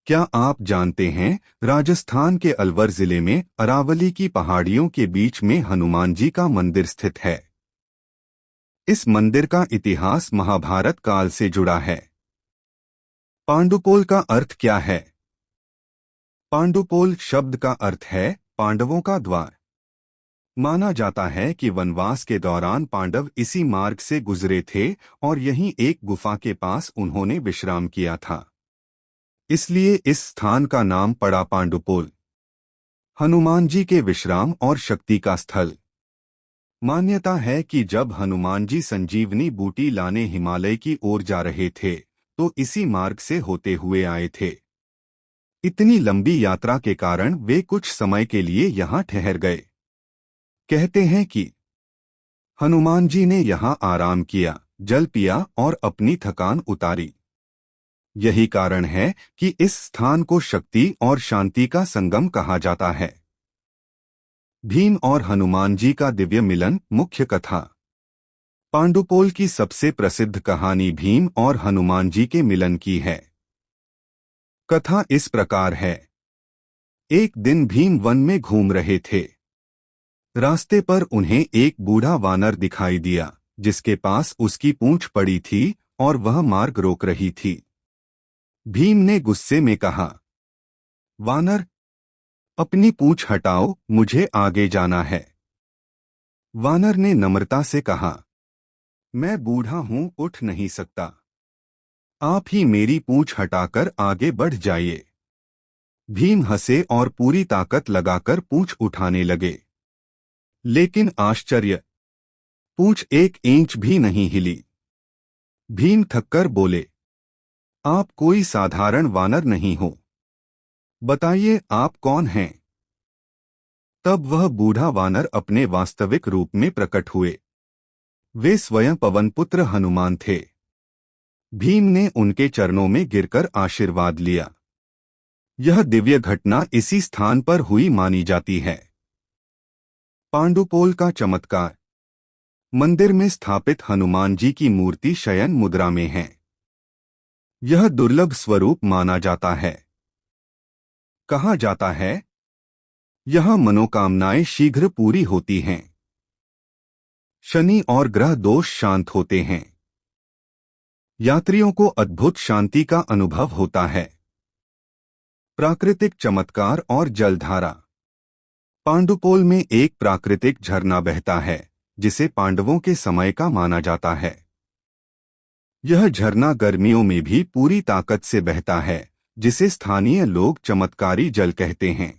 क्या आप जानते हैं, राजस्थान के अलवर जिले में अरावली की पहाड़ियों के बीच में हनुमान जी का मंदिर स्थित है। इस मंदिर का इतिहास महाभारत काल से जुड़ा है। पांडुपोल का अर्थ क्या है? पांडुपोल शब्द का अर्थ है पांडवों का द्वार। माना जाता है कि वनवास के दौरान पांडव इसी मार्ग से गुजरे थे और यहीं एक गुफा के पास उन्होंने विश्राम किया था। इसलिए इस स्थान का नाम पड़ा पांडुपोल। हनुमान जी के विश्राम और शक्ति का स्थल। मान्यता है कि जब हनुमान जी संजीवनी बूटी लाने हिमालय की ओर जा रहे थे तो इसी मार्ग से होते हुए आए थे। इतनी लंबी यात्रा के कारण वे कुछ समय के लिए यहाँ ठहर गए। कहते हैं कि हनुमान जी ने यहाँ आराम किया, जल पिया और अपनी थकान उतारी। यही कारण है कि इस स्थान को शक्ति और शांति का संगम कहा जाता है। भीम और हनुमान जी का दिव्य मिलन। मुख्य कथा। पांडुपोल की सबसे प्रसिद्ध कहानी भीम और हनुमान जी के मिलन की है। कथा इस प्रकार है। एक दिन भीम वन में घूम रहे थे। रास्ते पर उन्हें एक बूढ़ा वानर दिखाई दिया, जिसके पास उसकी पूंछ पड़ी थी और वह मार्ग रोक रही थी। भीम ने गुस्से में कहा, वानर, अपनी पूंछ हटाओ, मुझे आगे जाना है। वानर ने नम्रता से कहा, मैं बूढ़ा हूं, उठ नहीं सकता। आप ही मेरी पूंछ हटाकर आगे बढ़ जाइए। भीम हंसे और पूरी ताकत लगाकर पूंछ उठाने लगे। लेकिन आश्चर्य, पूंछ 1 इंच भी नहीं हिली। भीम थककर बोले, आप कोई साधारण वानर नहीं हो। बताइए, आप कौन हैं? तब वह बूढ़ा वानर अपने वास्तविक रूप में प्रकट हुए। वे स्वयं पवनपुत्र हनुमान थे। भीम ने उनके चरणों में गिरकर आशीर्वाद लिया। यह दिव्य घटना इसी स्थान पर हुई मानी जाती है। पांडुपोल का चमत्कार। मंदिर में स्थापित हनुमान जी की मूर्ति शयन मुद्रा में है। यह दुर्लभ स्वरूप माना जाता है। कहा जाता है, यह मनोकामनाएं शीघ्र पूरी होती हैं। शनि और ग्रह दोष शांत होते हैं। यात्रियों को अद्भुत शांति का अनुभव होता है। प्राकृतिक चमत्कार और जलधारा। पांडुपोल में एक प्राकृतिक झरना बहता है, जिसे पांडवों के समय का माना जाता है। यह झरना गर्मियों में भी पूरी ताकत से बहता है, जिसे स्थानीय लोग चमत्कारी जल कहते हैं।